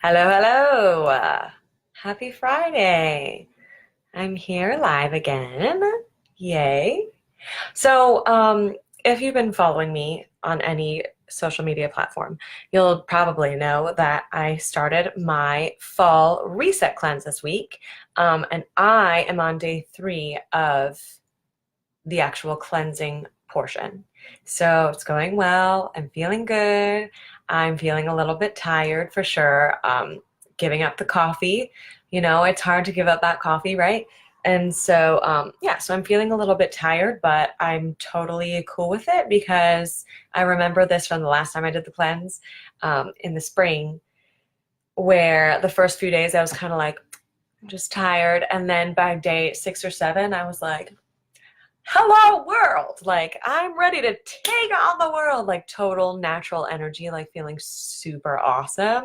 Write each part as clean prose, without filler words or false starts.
Hello, hello. Happy Friday. I'm here live again. Yay. So, if you've been following me on any social media platform, you'll probably know that I started my fall reset cleanse this week. And I am on day 3 of the actual cleansing portion. So it's going well. I'm feeling good. I'm feeling a little bit tired for sure. Giving up the coffee, it's hard to give up that coffee, right? And so, yeah, so I'm feeling a little bit tired, but I'm totally cool with it because I remember this from the last time I did the cleanse in the spring, where the first few days I was kind of like, I'm just tired. And then by day 6 or 7, I was like, hello world, like I'm ready to take on the world, like total natural energy, like feeling super awesome,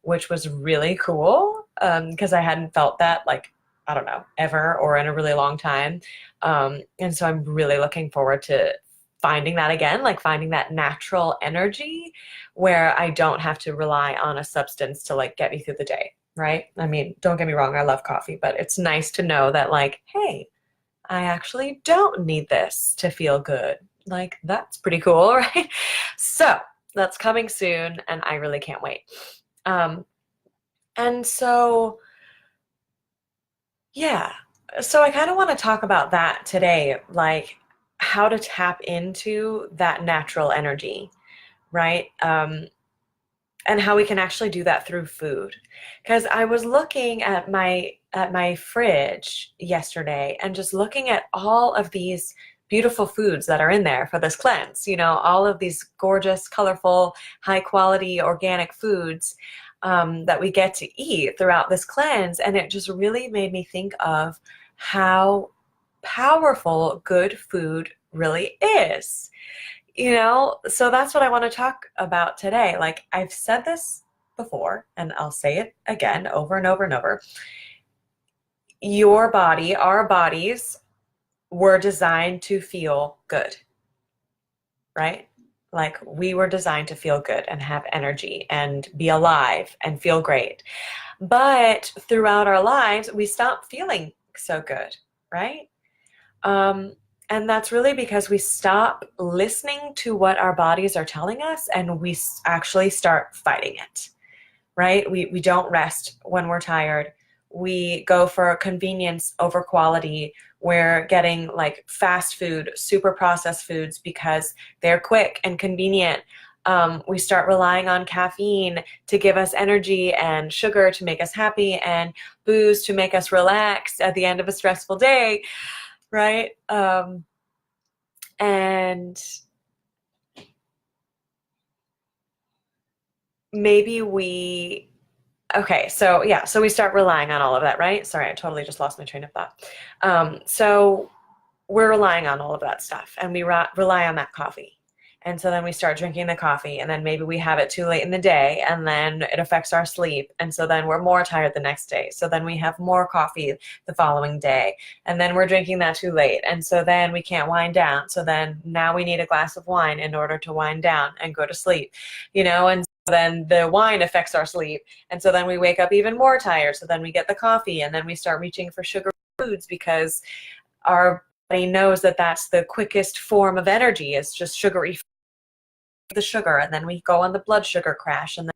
which was really cool because I hadn't felt that, like, I don't know, ever or in a really long time. And so I'm really looking forward to finding that again, like finding that natural energy where I don't have to rely on a substance to like get me through the day, right? I mean, don't get me wrong, I love coffee, but it's nice to know that, like, hey, I actually don't need this to feel good. Like, that's pretty cool, right? So that's coming soon, and I really can't wait. Um, and so, yeah, so I kind of want to talk about that today, like how to tap into that natural energy, right? And how we can actually do that through food. Because I was looking at my fridge yesterday and just looking at all of these beautiful foods that are in there for this cleanse, all of these gorgeous, colorful, high quality organic foods that we get to eat throughout this cleanse. And it just really made me think of how powerful good food really is. So that's what I want to talk about today. Like, I've said this before, and I'll say it again over and over and over. Your body, our bodies were designed to feel good, right? Like, we were designed to feel good and have energy and be alive and feel great. But throughout our lives, we stop feeling so good, right? Um, and that's really because we stop listening to what our bodies are telling us, and we actually start fighting it, right? We don't rest when we're tired. We go for convenience over quality. We're getting like fast food, super processed foods because they're quick and convenient. We start relying on caffeine to give us energy and sugar to make us happy and booze to make us relax at the end of a stressful day, right? And maybe okay, so yeah, so we start relying on all of that, right? Sorry, I totally just lost my train of thought. So we're relying on all of that stuff, and we rely on that coffee. And so then we start drinking the coffee, and then maybe we have it too late in the day, and then it affects our sleep. And so then we're more tired the next day. So then we have more coffee the following day, and then we're drinking that too late. And so then we can't wind down. So then now we need a glass of wine in order to wind down and go to sleep, and then the wine affects our sleep. And so then we wake up even more tired. So then we get the coffee, and then we start reaching for sugar foods because our body knows that that's the quickest form of energy, is just sugary, the sugar. And then we go on the blood sugar crash, and then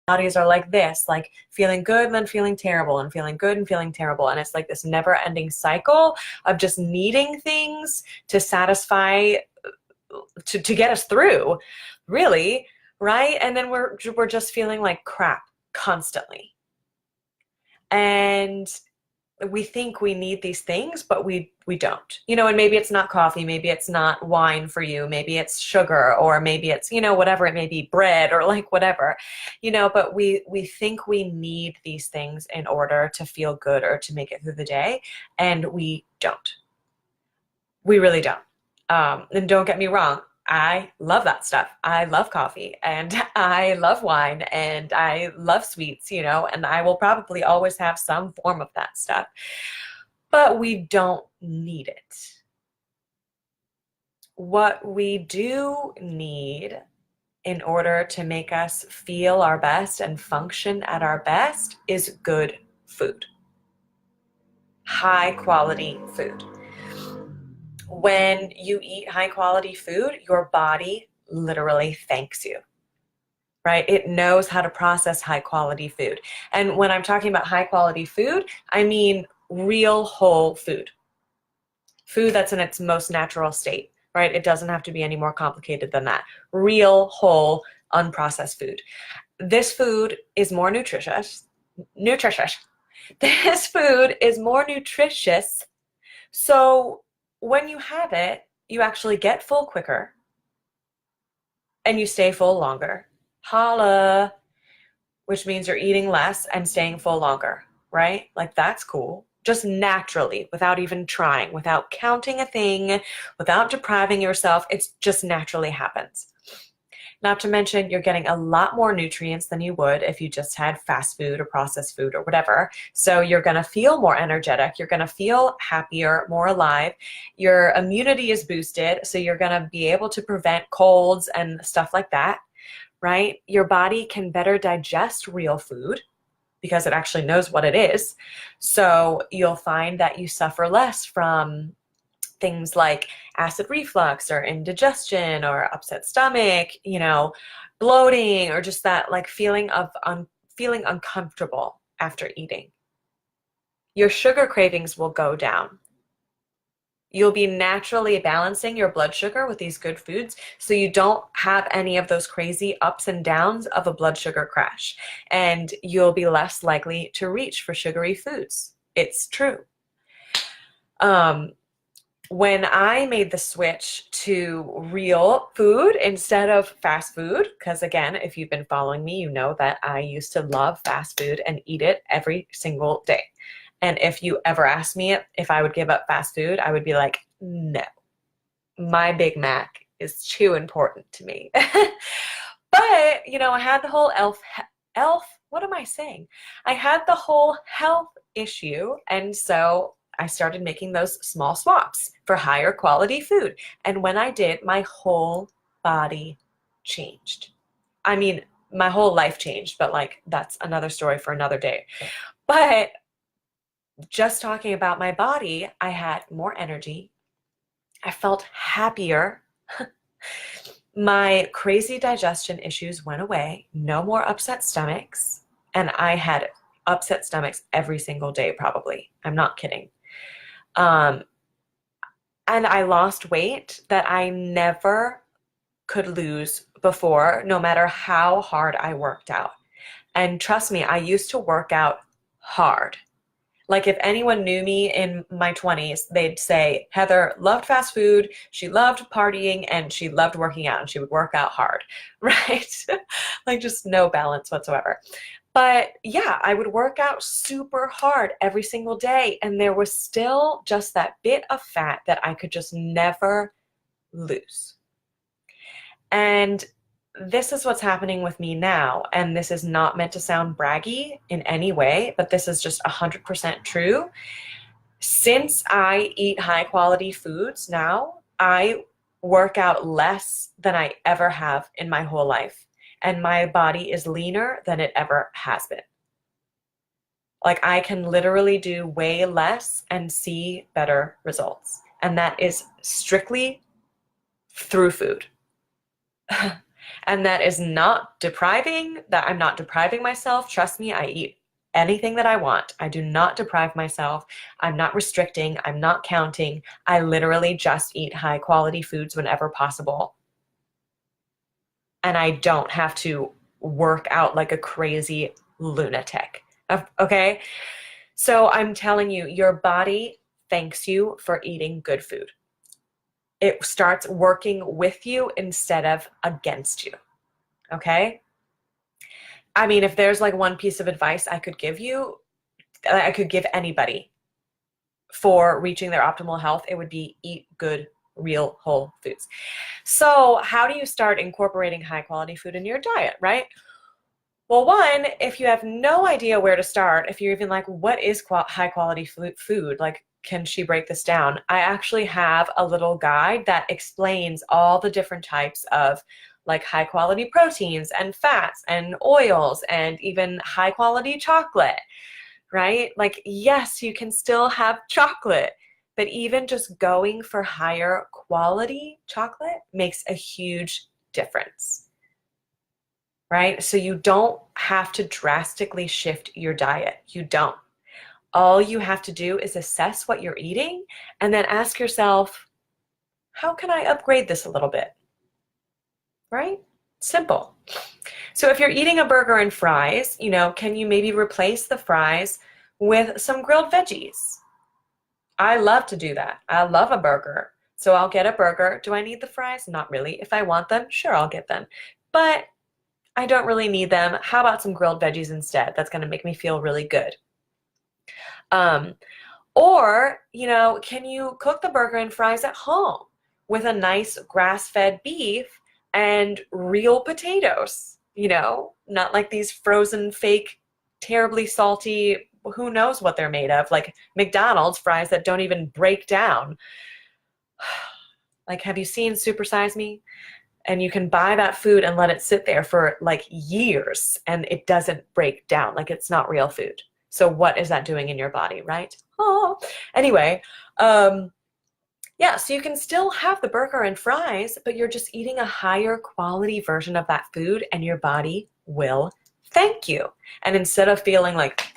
bodies are like this, like feeling good and then feeling terrible and feeling good and feeling terrible. And it's like this never ending cycle of just needing things to satisfy, to get us through, really, right? And then we're just feeling like crap constantly. And we think we need these things, but we don't. And maybe it's not coffee, maybe it's not wine for you, maybe it's sugar, or maybe it's, whatever it may be, bread, or like whatever, but we think we need these things in order to feel good or to make it through the day, and we don't. We really don't. And don't get me wrong, I love that stuff. I love coffee, and I love wine, and I love sweets, and I will probably always have some form of that stuff. But we don't need it. What we do need in order to make us feel our best and function at our best is good food. High quality food. When you eat high quality food, your body literally thanks you, right? It knows how to process high quality food. And when I'm talking about high quality food, I mean real whole food. Food that's in its most natural state, right? It doesn't have to be any more complicated than that. Real, whole, unprocessed food. This food is more nutritious. This food is more nutritious. So when you have it, you actually get full quicker and you stay full longer. Holla, which means you're eating less and staying full longer, right? Like that's cool. Just naturally, without even trying, without counting a thing, without depriving yourself, it just naturally happens. Not to mention, you're getting a lot more nutrients than you would if you just had fast food or processed food or whatever. So you're going to feel more energetic. You're going to feel happier, more alive. Your immunity is boosted, so you're going to be able to prevent colds and stuff like that, right? Your body can better digest real food because it actually knows what it is. So you'll find that you suffer less from things like acid reflux or indigestion or upset stomach, bloating, or just that like feeling of feeling uncomfortable after eating. Your sugar cravings will go down. You'll be naturally balancing your blood sugar with these good foods, so you don't have any of those crazy ups and downs of a blood sugar crash, and you'll be less likely to reach for sugary foods. It's true. When I made the switch to real food instead of fast food, because again, if you've been following me, you know that I used to love fast food and eat it every single day. And if you ever asked me if I would give up fast food, I would be like, no, my Big Mac is too important to me. But, I had the whole what am I saying? I had the whole health issue. And so I started making those small swaps for higher quality food. And when I did, my whole body changed. I mean, my whole life changed, but like that's another story for another day. But just talking about my body, I had more energy. I felt happier. My crazy digestion issues went away. No more upset stomachs. And I had upset stomachs every single day, probably. I'm not kidding. And I lost weight that I never could lose before, no matter how hard I worked out. And trust me, I used to work out hard. Like if anyone knew me in my 20s, they'd say, Heather loved fast food, she loved partying, and she loved working out, and she would work out hard, right? Like just no balance whatsoever. But yeah, I would work out super hard every single day, and there was still just that bit of fat that I could just never lose. And this is what's happening with me now, and this is not meant to sound braggy in any way, but this is just 100% true. Since I eat high quality foods now, I work out less than I ever have in my whole life, and my body is leaner than it ever has been. Like I can literally do way less and see better results, and that is strictly through food. And that is not depriving, that I'm not depriving myself. Trust me, I eat anything that I want. I do not deprive myself. I'm not restricting. I'm not counting. I literally just eat high quality foods whenever possible. And I don't have to work out like a crazy lunatic. Okay? So I'm telling you, your body thanks you for eating good food. It starts working with you instead of against you, okay? I mean, if there's like one piece of advice I could give you, I could give anybody for reaching their optimal health, it would be eat good, real, whole foods. So how do you start incorporating high quality food in your diet, right? Well, one, if you have no idea where to start, if you're even like, what is high quality food? Like, can she break this down? I actually have a little guide that explains all the different types of like high quality proteins and fats and oils and even high quality chocolate, right? Like, yes, you can still have chocolate, but even just going for higher quality chocolate makes a huge difference, right? So you don't have to drastically shift your diet. You don't. All you have to do is assess what you're eating and then ask yourself, how can I upgrade this a little bit? Right? Simple. So if you're eating a burger and fries, can you maybe replace the fries with some grilled veggies? I love to do that. I love a burger. So I'll get a burger. Do I need the fries? Not really. If I want them, sure, I'll get them. But I don't really need them. How about some grilled veggies instead? That's going to make me feel really good. Or, can you cook the burger and fries at home with a nice grass-fed beef and real potatoes, not like these frozen, fake, terribly salty, who knows what they're made of, like McDonald's fries that don't even break down. Like, have you seen Super Size Me? And you can buy that food and let it sit there for like years and it doesn't break down. Like, it's not real food. So what is that doing in your body, right? Oh, anyway, yeah, so you can still have the burger and fries, but you're just eating a higher quality version of that food and your body will thank you. And instead of feeling like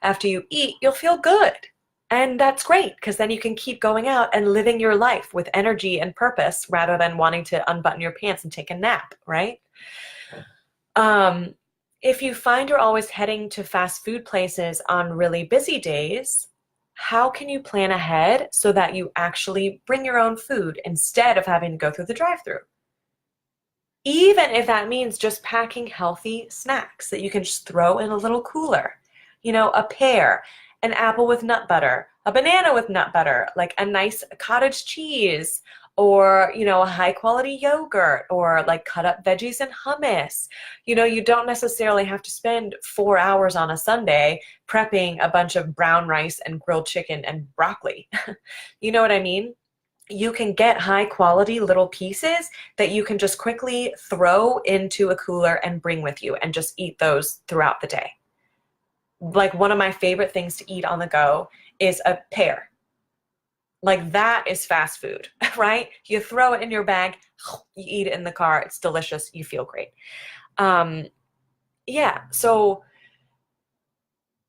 after you eat, you'll feel good. And that's great because then you can keep going out and living your life with energy and purpose rather than wanting to unbutton your pants and take a nap, right? If you find you're always heading to fast food places on really busy days, how can you plan ahead so that you actually bring your own food instead of having to go through the drive-thru? Even if that means just packing healthy snacks that you can just throw in a little cooler. A pear, an apple with nut butter, a banana with nut butter, like a nice cottage cheese, or, a high quality yogurt, or like cut up veggies and hummus. You don't necessarily have to spend 4 hours on a Sunday prepping a bunch of brown rice and grilled chicken and broccoli. You know what I mean? You can get high quality little pieces that you can just quickly throw into a cooler and bring with you and just eat those throughout the day. Like, one of my favorite things to eat on the go is a pear. Like, that is fast food, right? You throw it in your bag, you eat it in the car, it's delicious, you feel great. Yeah, so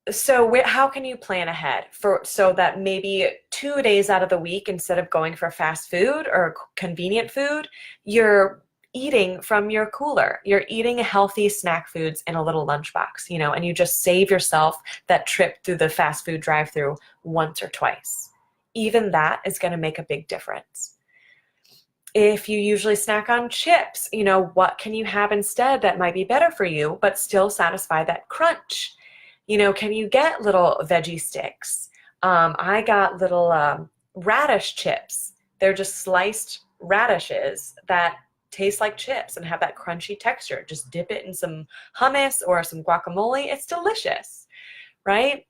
how can you plan ahead so that maybe 2 days out of the week, instead of going for fast food or convenient food, you're eating from your cooler. You're eating healthy snack foods in a little lunchbox, and you just save yourself that trip through the fast food drive-thru once or twice. Even that is going to make a big difference. If you usually snack on chips, what can you have instead that might be better for you, but still satisfy that crunch? Can you get little veggie sticks? I got little radish chips. They're just sliced radishes that taste like chips and have that crunchy texture. Just dip it in some hummus or some guacamole. It's delicious, right?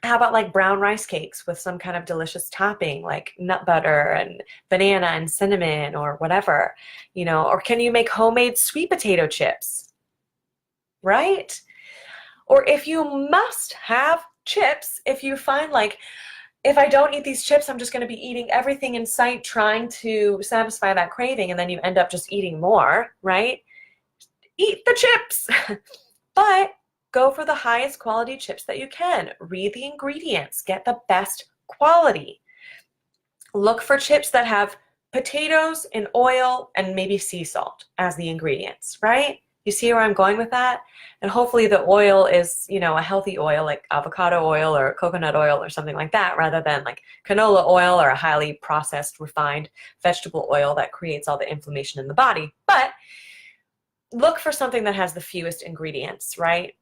How about like brown rice cakes with some kind of delicious topping like nut butter and banana and cinnamon or whatever, or can you make homemade sweet potato chips, right? Or if you must have chips, if you find like, if I don't eat these chips, I'm just going to be eating everything in sight trying to satisfy that craving, and then you end up just eating more, right? Eat the chips. But go for the highest quality chips that you can. Read the ingredients. Get the best quality. Look for chips that have potatoes and oil and maybe sea salt as the ingredients, right? You see where I'm going with that? And hopefully the oil is, a healthy oil like avocado oil or coconut oil or something like that, rather than like canola oil or a highly processed, refined vegetable oil that creates all the inflammation in the body. But look for something that has the fewest ingredients, right?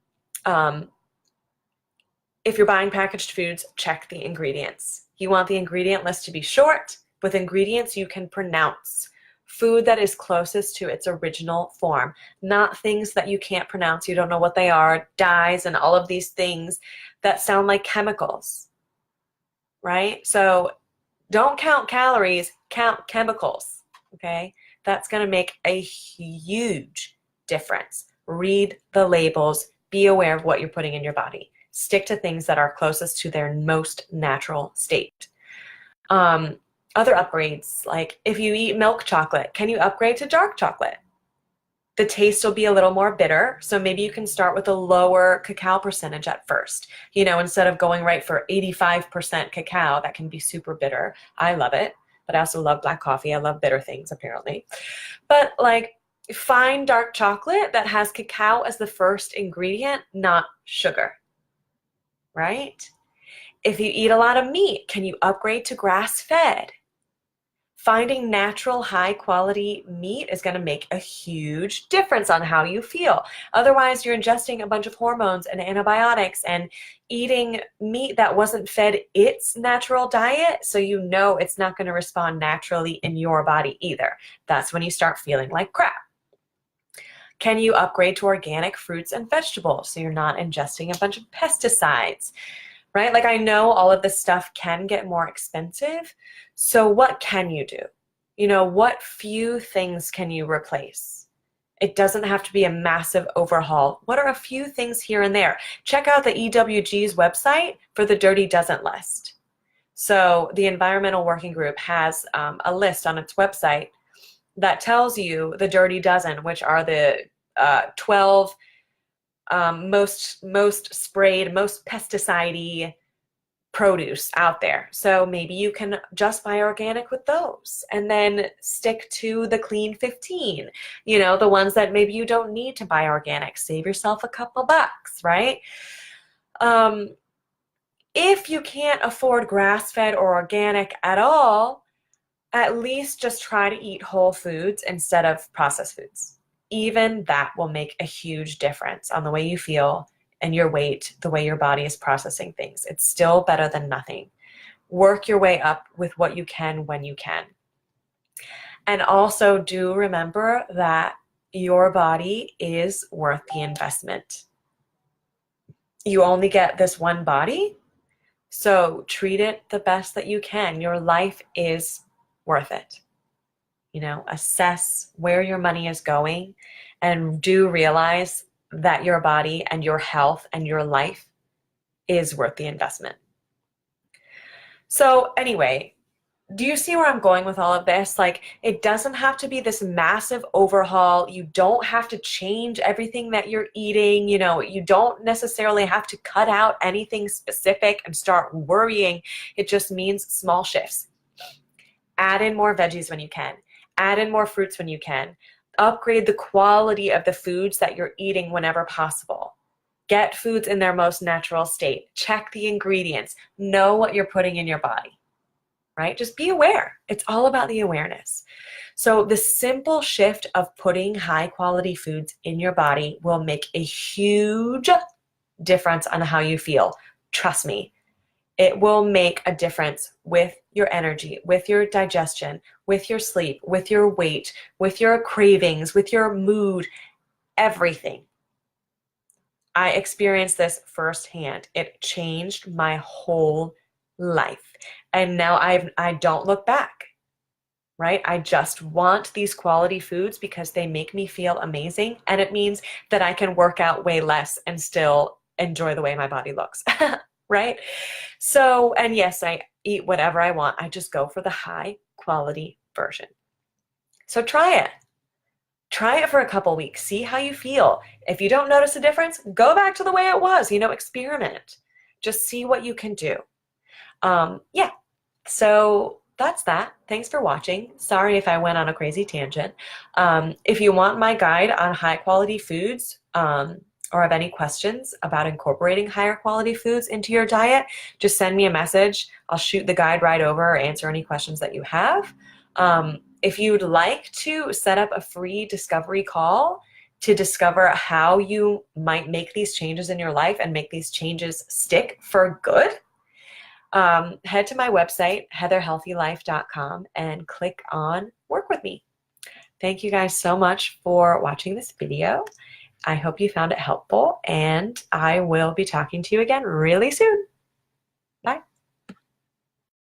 If you're buying packaged foods, check the ingredients. You want the ingredient list to be short with ingredients you can pronounce. Food that is closest to its original form, not things that you can't pronounce, you don't know what they are, dyes and all of these things that sound like chemicals, right? So don't count calories, count chemicals, okay? that's going to make a huge difference. Read the labels. Be aware of what you're putting in your body. Stick to things that are closest to their most natural state. Other upgrades, like if you eat milk chocolate, can you upgrade to dark chocolate? The taste will be a little more bitter, so maybe you can start with a lower cacao percentage at first. You know, instead of going right for 85% cacao, that can be super bitter. I love it, but I also love black coffee. I love bitter things, apparently. But like, find dark chocolate that has cacao as the first ingredient, not sugar, right? If you eat a lot of meat, can you upgrade to grass-fed? Finding natural, high-quality meat is going to make a huge difference on how you feel. Otherwise, you're ingesting a bunch of hormones and antibiotics and eating meat that wasn't fed its natural diet, so you know it's not going to respond naturally in your body either. That's when you start feeling like crap. Can you upgrade to organic fruits and vegetables so you're not ingesting a bunch of pesticides? Right? Like, I know all of this stuff can get more expensive. So what can you do? You know, what few things can you replace? It doesn't have to be a massive overhaul. What are a few things here and there? Check out the EWG's website for the Dirty Dozen list. So the Environmental Working Group has a list on its website that tells you the Dirty Dozen, which are the 12 most sprayed, most pesticide-y produce out there. So maybe you can just buy organic with those and then stick to the clean 15, you know, the ones that maybe you don't need to buy organic. Save yourself a couple bucks, right? If you can't afford grass-fed or organic at all, at least just try to eat whole foods instead of processed foods. Even that will make a huge difference on the way you feel and your weight, the way your body is processing things. It's still better than nothing. Work your way up with what you can when you can. And also do remember that your body is worth the investment. You only get this one body, so treat it the best that you can. Your life is worth it. You know, assess where your money is going and do realize that your body and your health and your life is worth the investment. So anyway, do you see where I'm going with all of this? Like, it doesn't have to be this massive overhaul. You don't have to change everything that you're eating. You know, you don't necessarily have to cut out anything specific and start worrying. It just means small shifts. Add in more veggies when you can. Add in more fruits when you can. Upgrade the quality of the foods that you're eating whenever possible. Get foods in their most natural state. Check the ingredients. Know what you're putting in your body, right? Just be aware. It's all about the awareness. So the simple shift of putting high quality foods in your body will make a huge difference on how you feel. Trust me. It will make a difference with your energy, with your digestion, with your sleep, with your weight, with your cravings, with your mood, everything. I experienced this firsthand. It changed my whole life. And now I don't look back, right? I just want these quality foods because they make me feel amazing. And it means that I can work out way less and still enjoy the way my body looks. Right? So, and yes, I eat whatever I want. I just go for the high quality version. So try it. Try it for a couple weeks. See how you feel. If you don't notice a difference, go back to the way it was. You know, experiment. Just see what you can do. Yeah. So that's that. Thanks for watching. Sorry if I went on a crazy tangent. If you want my guide on high quality foods, or have any questions about incorporating higher quality foods into your diet, just send me a message. I'll shoot the guide right over or answer any questions that you have. If you'd like to set up a free discovery call to discover how you might make these changes in your life and make these changes stick for good, head to my website, heatherhealthylife.com, and click on Work With Me. Thank you guys so much for watching this video. I hope you found it helpful, and I will be talking to you again really soon.